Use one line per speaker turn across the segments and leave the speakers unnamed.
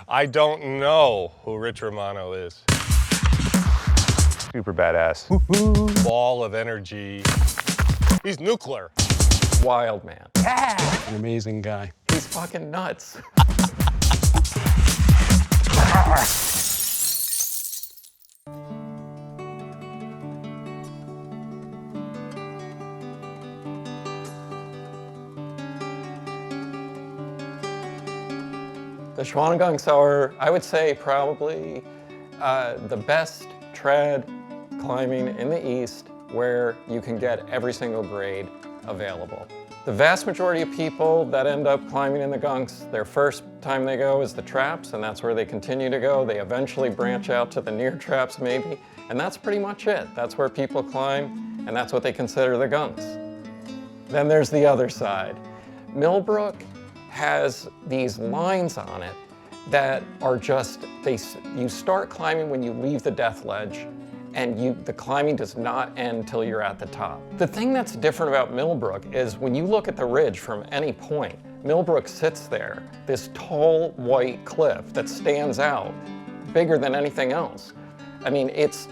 I don't know who Rich Romano is.
Super badass.
Ball of energy. He's nuclear.
Wild man.
An amazing guy.
He's fucking nuts. The Shawangunks are, I would say, probably the best trad climbing in the East where you can get every single grade available. The vast majority of people that end up climbing in the Gunks, their first time they go is the traps, and that's where they continue to go. They eventually branch out to the near traps maybe, and that's pretty much it. That's where people climb, and that's what they consider the Gunks. Then there's the other side. Millbrook has these lines on it that are just, you start climbing when you leave the death ledge, and the climbing does not end till you're at the top. The thing that's different about Millbrook is when you look at the ridge from any point, Millbrook sits there, this tall white cliff that stands out bigger than anything else. I mean, it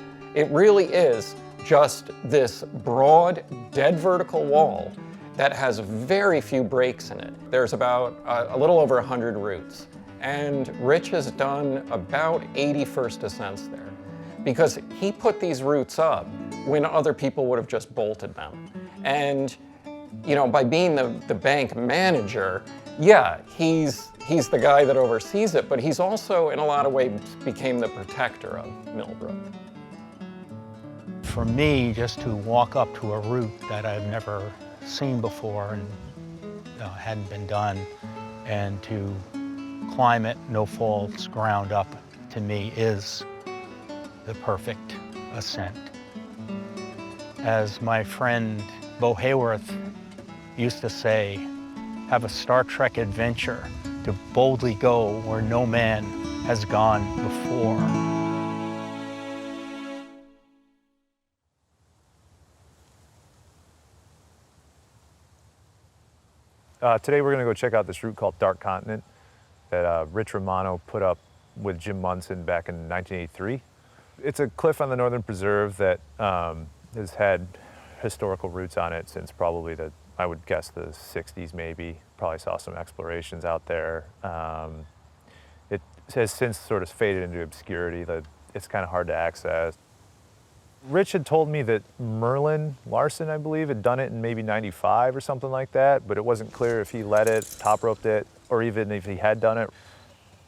really is just this broad, dead vertical wall that has very few breaks in it. There's about a little over 100 routes. And Rich has done about 80 first ascents there because he put these routes up when other people would have just bolted them. And you know, by being the bank manager, yeah, he's the guy that oversees it, but he's also in a lot of ways became the protector of Millbrook.
For me, just to walk up to a route that I've never seen before and hadn't been done, and to climb it, no faults, ground up, to me is the perfect ascent. As my friend Bo Hayworth used to say, have a Star Trek adventure to boldly go where no man has gone before.
Today we're going to go check out this route called Dark Continent that Rich Romano put up with Jim Munson back in 1983. It's a cliff on the Northern Preserve that has had historical roots on it since probably I would guess the 60s maybe. Probably saw some explorations out there. It has since sort of faded into obscurity. It's kind of hard to access. Rich had told me that Merlin Larson, I believe, had done it in maybe 95 or something like that, but it wasn't clear if he led it, top roped it, or even if he had done it.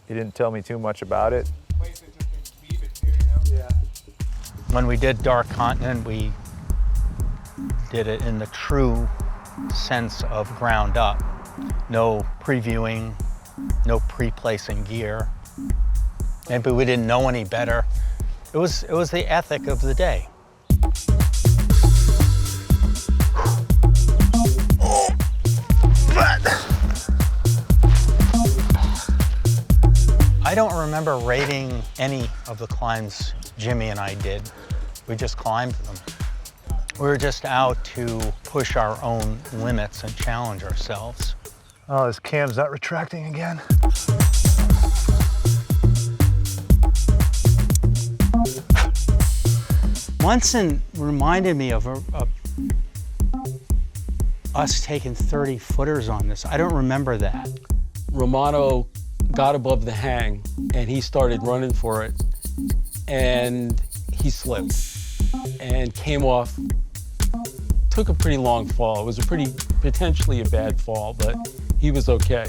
He didn't tell me too much about it.
When we did Dark Continent, we did it in the true sense of ground up. No previewing, no pre-placing gear. Maybe we didn't know any better. It was the ethic of the day. I don't remember rating any of the climbs Jimmy and I did. We just climbed them. We were just out to push our own limits and challenge ourselves.
Oh, this cam's not retracting again.
Munson reminded me of us taking 30 footers on this. I don't remember that.
Romano got above the hang and he started running for it, and he slipped and came off, took a pretty long fall. It was potentially a bad fall, but he was okay.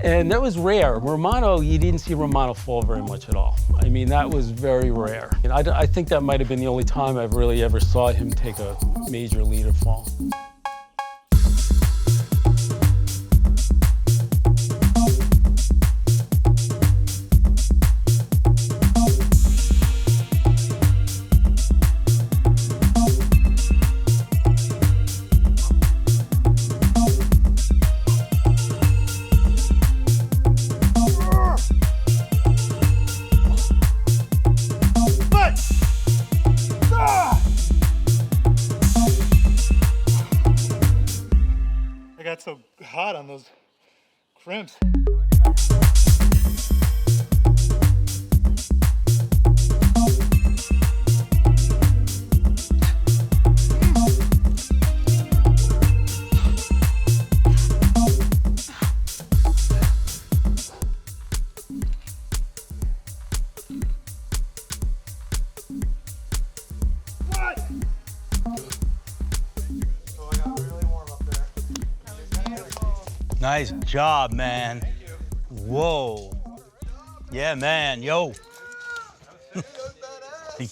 And that was rare. Romano, you didn't see Romano fall very much at all. I mean, that was very rare. And I think that might have been the only time I've really ever saw him take a major leader fall.
I got so hot on those crimps.
Nice job, man. Whoa. Yeah, man. Yo.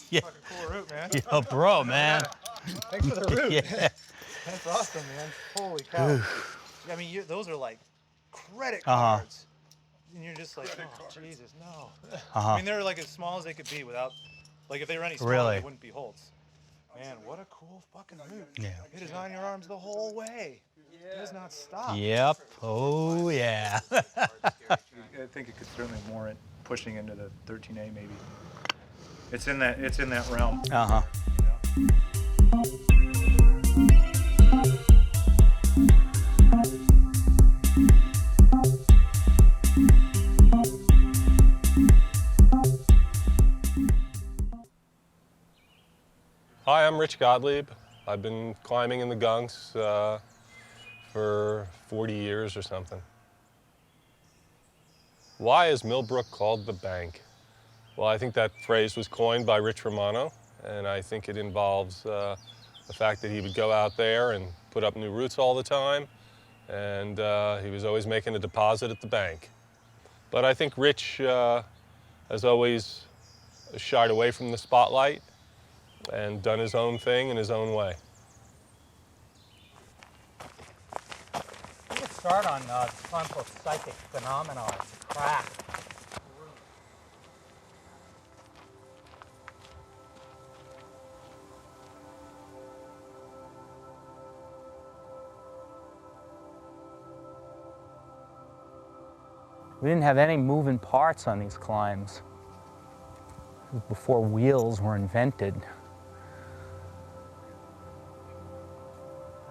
Yeah.
Cool route, man.
Yo, bro, man.
Thanks for the route.
Yeah.
That's awesome, man. Holy cow. I mean, those are like credit cards. And you're just like, oh, Jesus, no. I mean, they're like as small as they could be without, like if they were any smaller,
Really?
they wouldn't be holds. Man, what a cool fucking route.
Yeah.
It is on your arms the whole way. It does not stop.
Yep. Oh, yeah.
I think it could certainly warrant pushing into the 13A maybe. It's in that realm.
Uh-huh.
Hi, I'm Rich Gottlieb. I've been climbing in the Gunks for 40 years or something. Why is Millbrook called the bank? Well, I think that phrase was coined by Rich Romano, and I think it involves the fact that he would go out there and put up new routes all the time, and he was always making a deposit at the bank. But I think Rich has always shied away from the spotlight and done his own thing in his own way.
Let's start on concept psychic phenomena, crack. We didn't have any moving parts on these climbs before wheels were invented.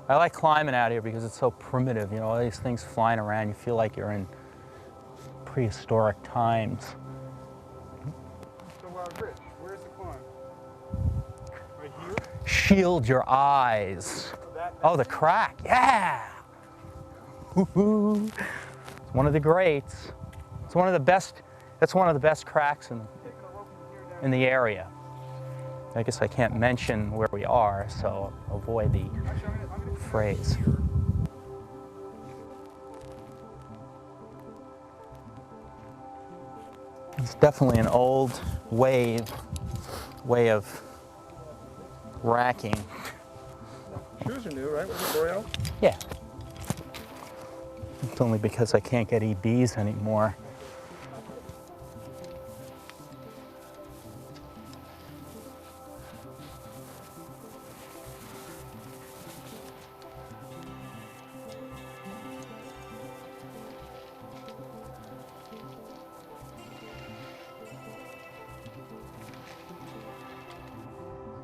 I like climbing out here because it's so primitive, you know, all these things flying around, you feel like you're in prehistoric times.
So, Rich, where's the climb? Right here?
Shield your eyes. Oh, the crack, yeah! Woo-hoo. It's one of the greats. It's one of the best, that's one of the best cracks in the area. I guess I can't mention where we are, so avoid the phrase. It's definitely an old way of racking.
Shoes are new, right? Was it L'Oreal?
Yeah. It's only because I can't get EBs anymore.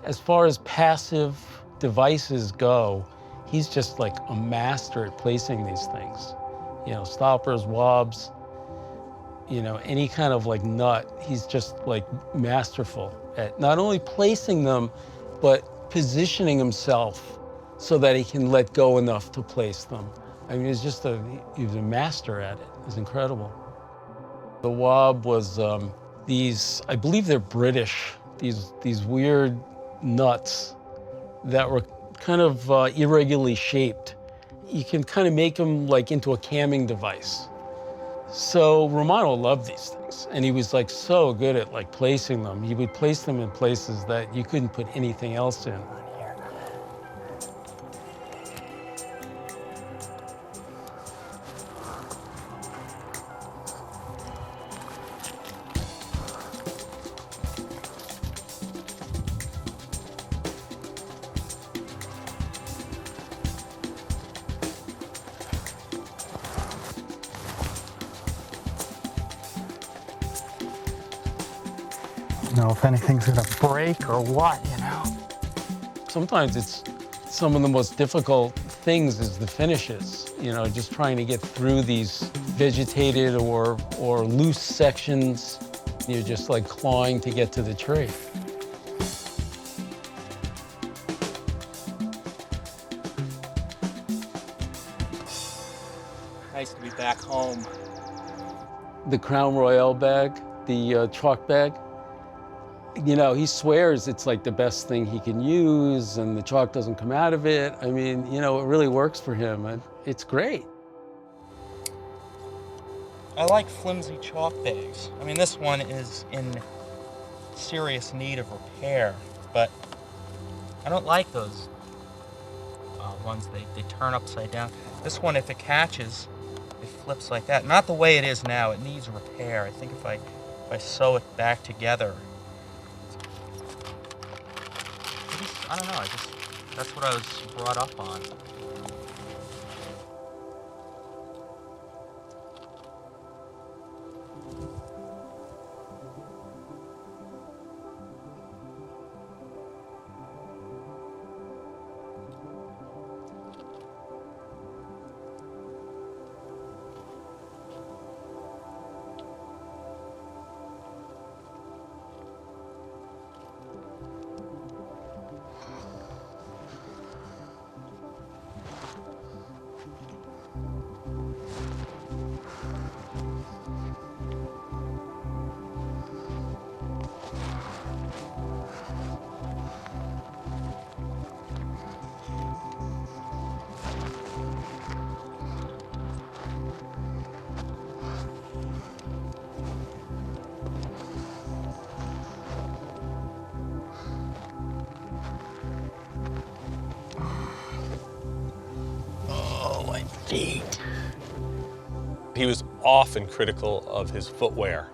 As far as passive devices go, he's just like a master at placing these things. You know, stoppers, wobs, you know, any kind of like nut, he's just like masterful at not only placing them, but positioning himself so that he can let go enough to place them. I mean, he's a master at it. It's incredible. The wob was these, I believe they're British, these weird nuts that were kind of irregularly shaped. You can kind of make them like into a camming device. So Romano loved these things, and he was like so good at like placing them. He would place them in places that you couldn't put anything else in.
You know, if anything's gonna break or what, you know.
Sometimes it's some of the most difficult things is the finishes, you know, just trying to get through these vegetated or loose sections. You're just like clawing to get to the tree.
Nice to be back home.
The Crown Royale bag, the chalk bag, you know, he swears it's like the best thing he can use and the chalk doesn't come out of it. I mean, you know, it really works for him. It's great.
I like flimsy chalk bags. I mean, this one is in serious need of repair, but I don't like those ones they turn upside down. This one, if it catches, it flips like that. Not the way it is now. It needs repair. I think if I sew it back together, I don't know. That's what I was brought up on.
He was often critical of his footwear.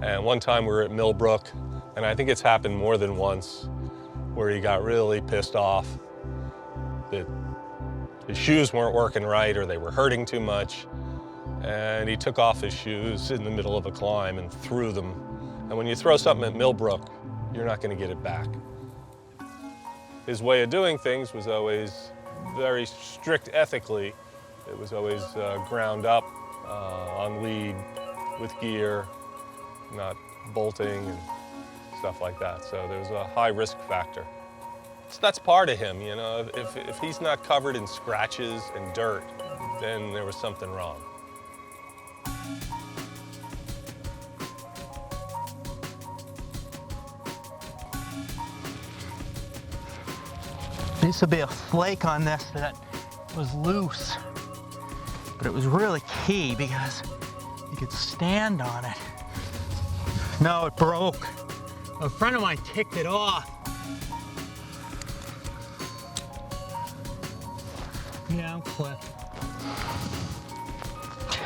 And one time we were at Millbrook, and I think it's happened more than once, where he got really pissed off that his shoes weren't working right or they were hurting too much. And he took off his shoes in the middle of a climb and threw them. And when you throw something at Millbrook, you're not going to get it back. His way of doing things was always very strict ethically. It was always ground up on lead with gear, not bolting and stuff like that. So there's a high risk factor. So that's part of him, you know. If he's not covered in scratches and dirt, then there was something wrong.
There used to be a flake on this that was loose, but it was really key because you could stand on it. No, it broke. A friend of mine ticked it off. Yeah, I'm clipped.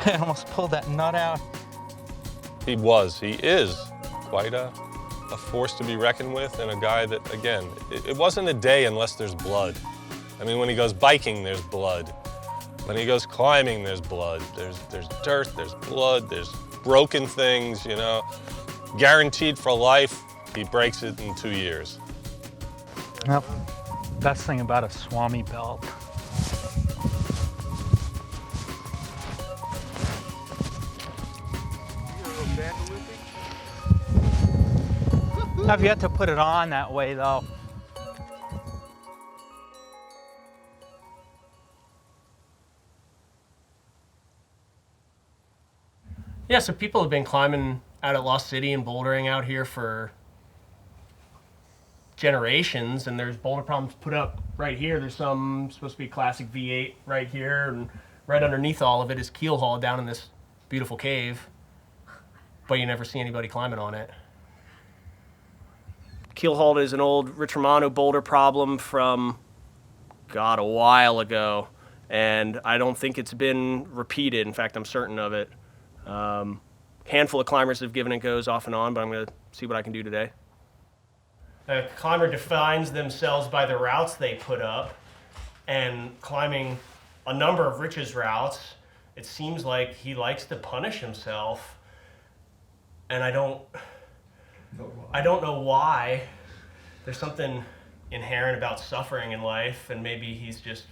I almost pulled that nut out.
He is quite a force to be reckoned with, and a guy that, again, it wasn't a day unless there's blood. I mean, when he goes biking, there's blood. When he goes climbing, there's blood. There's dirt, there's blood, there's broken things, you know. Guaranteed for life, he breaks it in 2 years.
Well, best thing about a Swami belt. I've yet to put it on that way, though.
Yeah, so people have been climbing out at Lost City and bouldering out here for generations, and there's boulder problems put up right here. There's some supposed to be classic V8 right here, and right underneath all of it is keel haul down in this beautiful cave, but you never see anybody climbing on it. Keel haul is an old Rich Romano boulder problem from, God, a while ago, and I don't think it's been repeated. In fact, I'm certain of it. Handful of climbers have given it goes off and on, but I'm going to see what I can do today. A climber defines themselves by the routes they put up, and climbing a number of Rich's routes, it seems like he likes to punish himself, and I don't know why. There's something inherent about suffering in life, and maybe he's just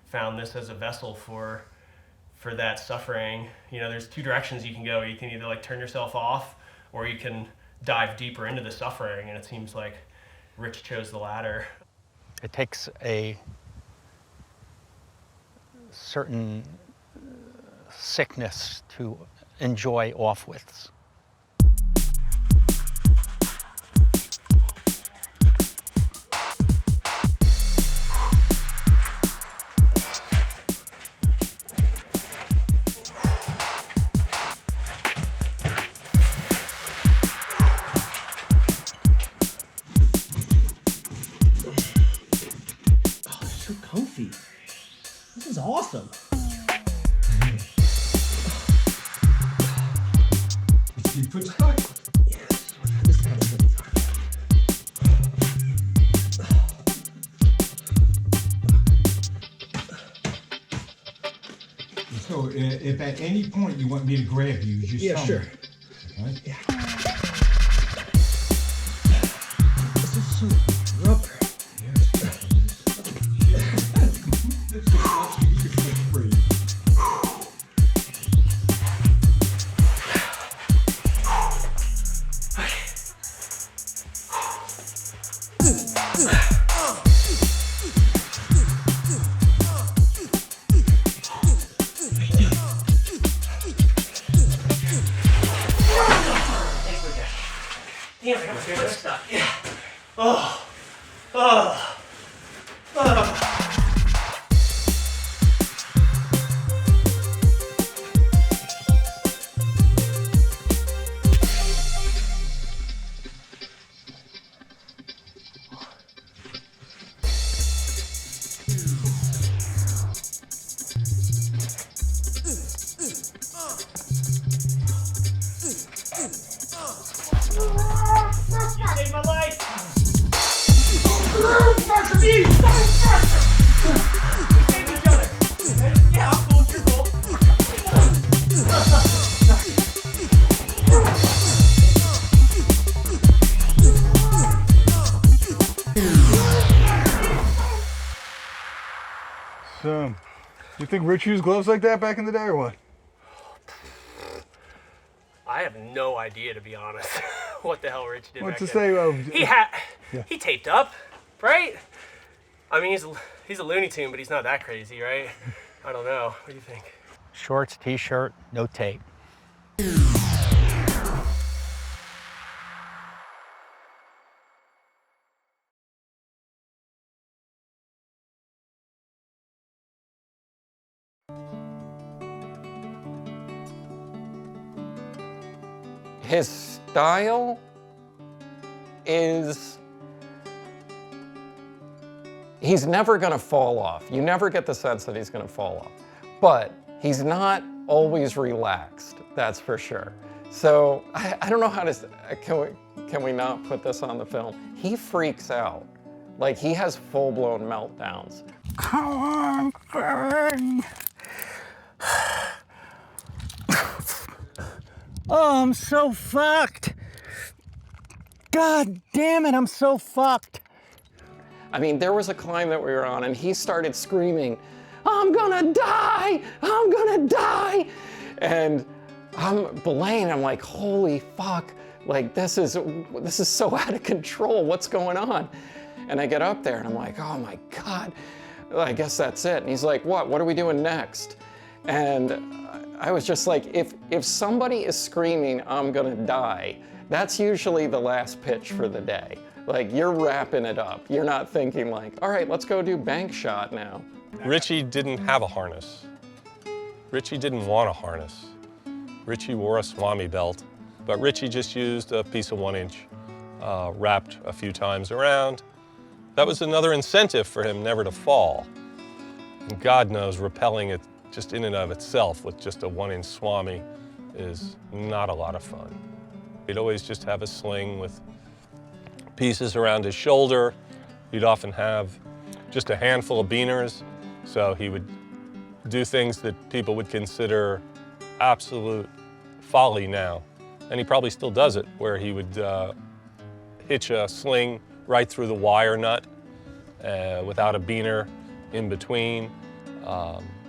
found this as a vessel for that suffering. You know, there's two directions you can go. You can either like turn yourself off, or you can dive deeper into the suffering, and it seems like Rich chose the latter.
It takes a certain sickness to enjoy off-widths.
Keep foot stuck. So if at any point you want me to grab you, just tell me. Right? Yeah. This is so rubber.
Damn, I got my foot stuck. Yeah. Oh. Oh. Oh. You saved my life! Faster, me! Faster! We saved each other! Yeah, I'm cool, you're cool.
So, you think Rich used gloves like that back in the day or what?
I have no idea, to be honest, what the hell Rich did
What
back
to
then.
say?
He taped up, right? I mean, he's a Looney Tune, but he's not that crazy, right? I don't know. What do you think?
Shorts, t-shirt, no tape.
His style is, he's never gonna fall off. You never get the sense that he's gonna fall off. But he's not always relaxed, that's for sure. So I don't know how to, can we not put this on the film? He freaks out. Like he has full-blown meltdowns.
Come on, Frank. Oh, I'm so fucked. God damn it, I'm so fucked.
I mean, there was a climb that we were on and he started screaming, I'm gonna die, I'm gonna die. And I'm belaying, I'm like, holy fuck, like this is so out of control, what's going on? And I get up there and I'm like, oh my God, well, I guess that's it. And he's like, what are we doing next? And I was just like, if somebody is screaming, I'm gonna die, that's usually the last pitch for the day. Like you're wrapping it up. You're not thinking like, all right, let's go do bank shot now.
Richie didn't have a harness. Richie didn't want a harness. Richie wore a Swami belt, but Richie just used a piece of 1-inch, wrapped a few times around. That was another incentive for him never to fall. And God knows, rappelling it just in and of itself with just a 1-inch Swami is not a lot of fun. He'd always just have a sling with pieces around his shoulder. He'd often have just a handful of beaners, so he would do things that people would consider absolute folly now. And he probably still does it, where he would hitch a sling right through the wire nut without a beaner in between.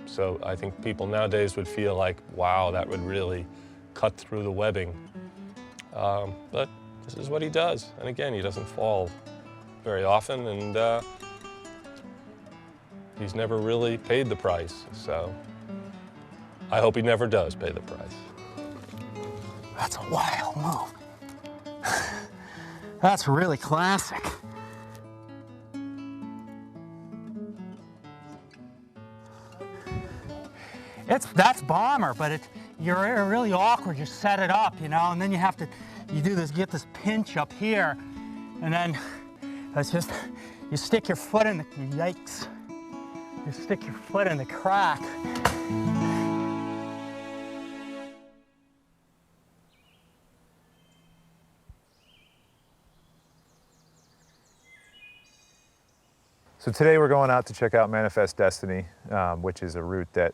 So I think people nowadays would feel like, wow, that would really cut through the webbing. But this is what he does. And again, he doesn't fall very often, and he's never really paid the price. So I hope he never does pay the price.
That's a wild move. That's really classic. That's bomber, but you're really awkward. You set it up, you know, and then you do this, get this pinch up here, and then it's just, you stick your foot in the, yikes. You stick your foot in the crack.
So today we're going out to check out Manifest Destiny, which is a route that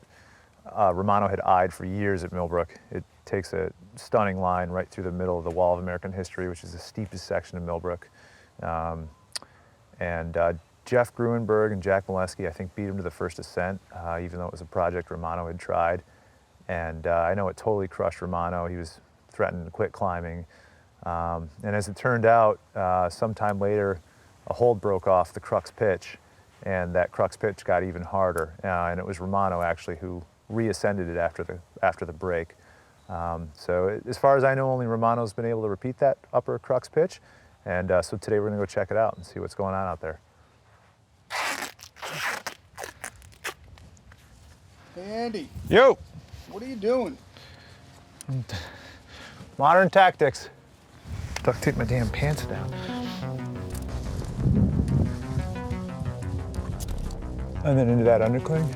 Romano had eyed for years at Millbrook. It takes a stunning line right through the middle of the Wall of American History, which is the steepest section of Millbrook. Jeff Gruenberg and Jack Molesky, I think, beat him to the first ascent, even though it was a project Romano had tried. And I know it totally crushed Romano. He was threatening to quit climbing. And as it turned out, sometime later, a hold broke off the crux pitch, and that crux pitch got even harder. And it was Romano actually who reascended it after the break. So as far as I know, only Romano's been able to repeat that upper crux pitch. And so today we're gonna go check it out and see what's going on out there.
Hey, Andy,
Yo!
what are you doing?
Modern tactics. Duct tape my damn pants down. And then into that undercling.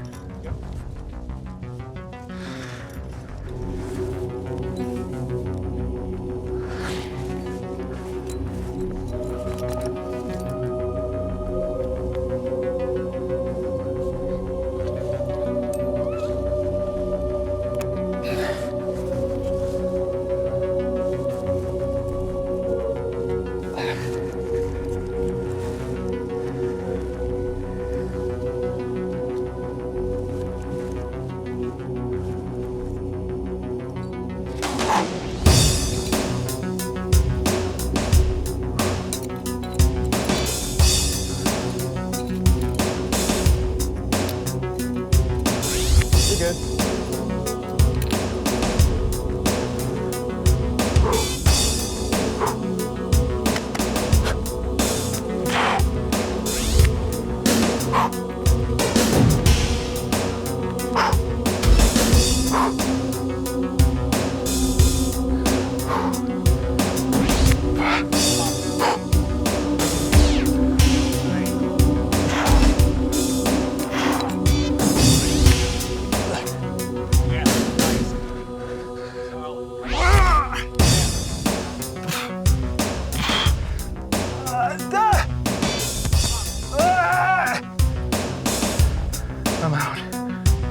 I'm out.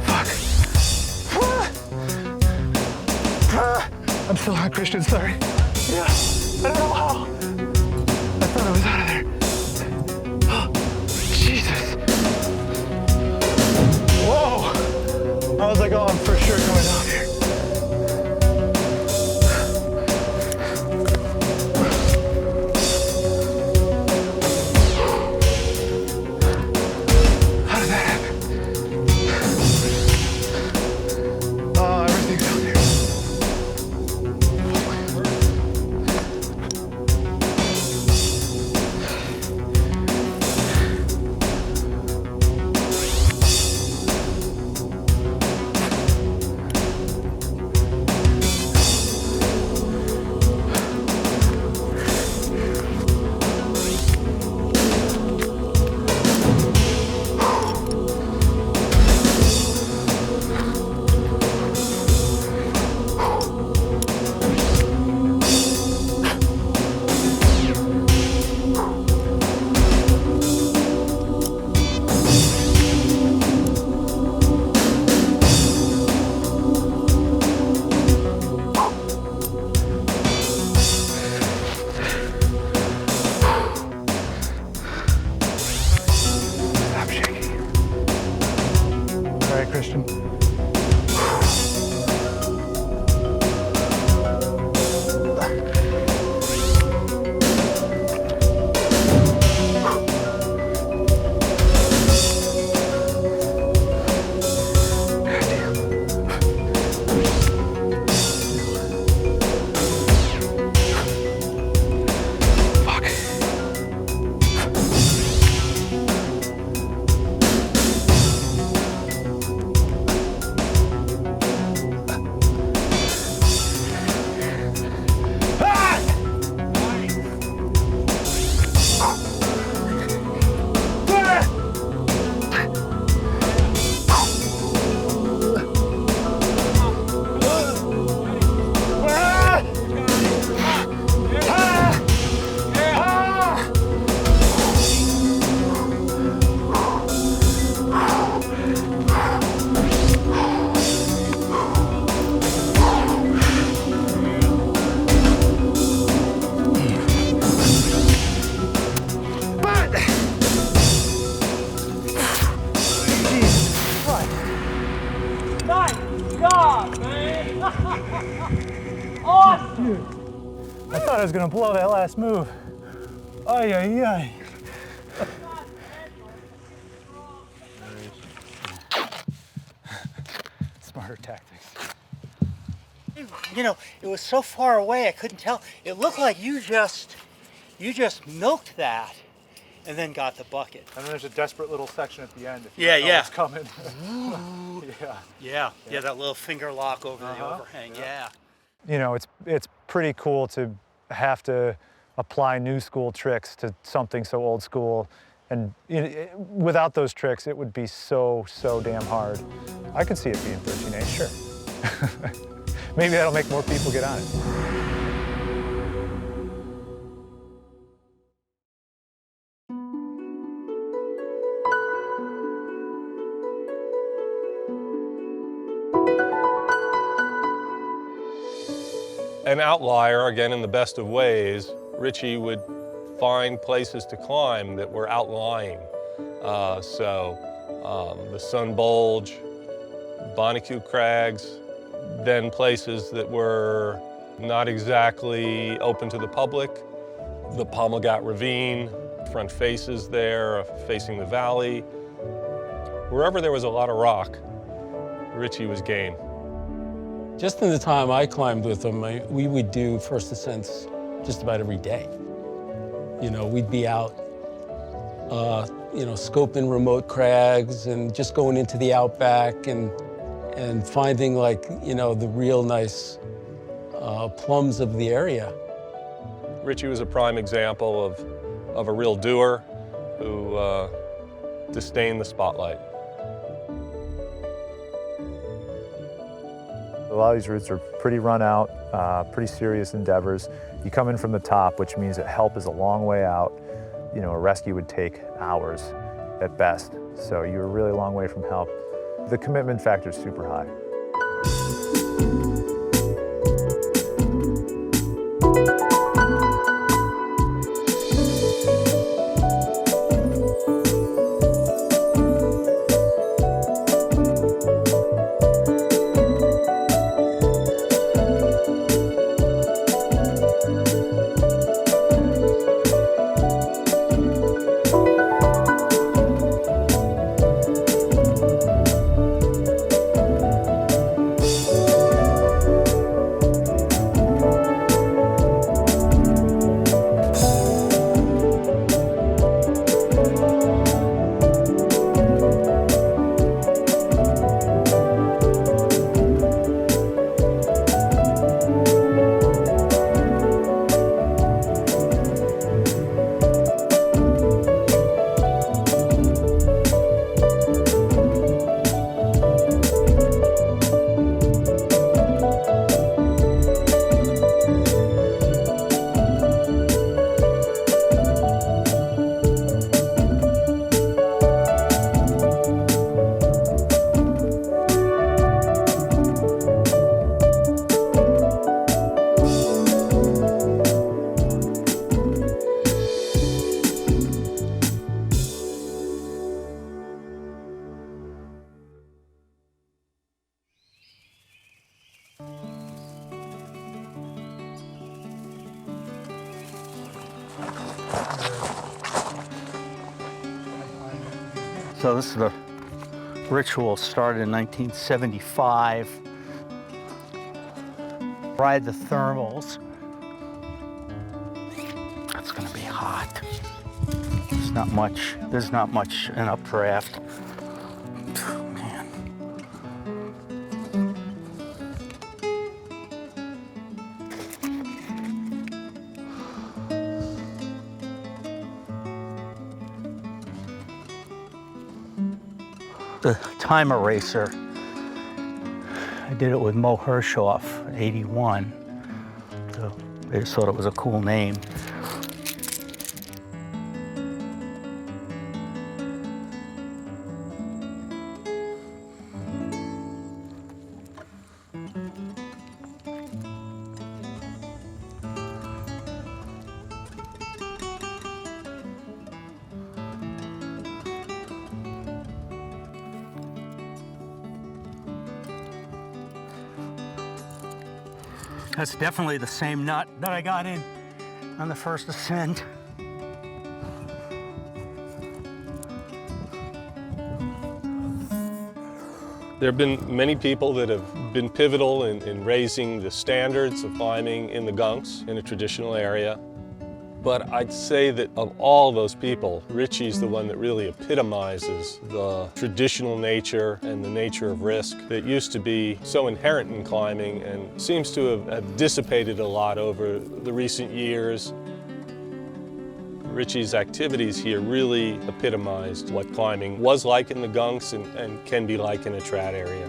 Fuck. I'm still on Christian, sorry. Yeah, I don't know how. I thought I was out of there. Oh, Jesus. Whoa. I was like, oh, I'm for sure going out here. How did that happen? Oh, everything's out there. Dude, I thought I was gonna blow that last move. Ay, ay, ay. Smarter tactics.
You know, it was so far away I couldn't tell. It looked like you just milked that and then got the bucket.
And then there's a desperate little section at the end. If
Yeah,
you know
yeah.
what's coming.
Yeah, that little finger lock over the overhang. Yeah.
You know, it's pretty cool to have to apply new school tricks to something so old school. And without those tricks, it would be so damn hard. I could see it being 13A, sure. Maybe that'll make more people get on it.
An outlier, again, in the best of ways, Richie would find places to climb that were outlying. The Sun Bulge, Bonnecue Crags, then places that were not exactly open to the public. The Pommelgat Ravine, front faces there, facing the valley. Wherever there was a lot of rock, Richie was game.
Just in the time I climbed with him, we would do first ascents just about every day. You know, we'd be out, scoping remote crags and just going into the outback and finding the real nice plums of the area.
Richie was a prime example of a real doer who disdained the spotlight.
A lot of these routes are pretty run out, pretty serious endeavors. You come in from the top, which means that help is a long way out. You know, a rescue would take hours at best. So you're a really long way from help. The commitment factor is super high.
So this is the ritual started in 1975. Ride the thermals. It's gonna be hot. There's not much in updraft. Man. The time eraser, I did it with Mo Hershoff, 81. So they just thought it was a cool name.
That's definitely the same nut that I got in on the first ascent.
There have been many people that have been pivotal in raising the standards of climbing in the Gunks in a traditional area. But I'd say that of all those people, Richie's the one that really epitomizes the traditional nature and the nature of risk that used to be so inherent in climbing and seems to have dissipated a lot over the recent years. Richie's activities here really epitomized what climbing was like in the Gunks and can be like in a trad area.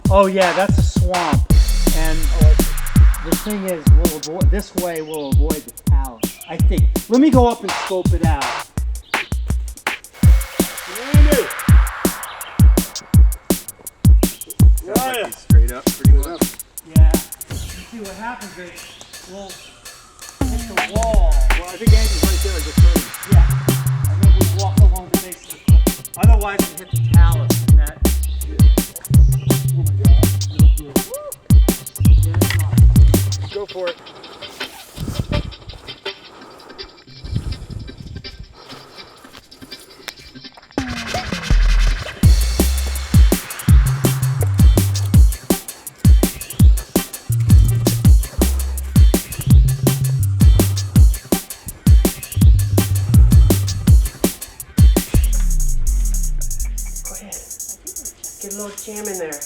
Oh yeah, that's a swamp. And the thing is, this way we'll avoid the talus. I think. Let me go up and scope it out.
Like straight up, pretty much.
Yeah. See what happens is we'll hit the wall.
Well, I think Andy's right there. Just turn.
Yeah. And then we walk along the base of the cliff. Otherwise, we hit the talus and that. Oh my God.
Go for it.
Get a little jam in there.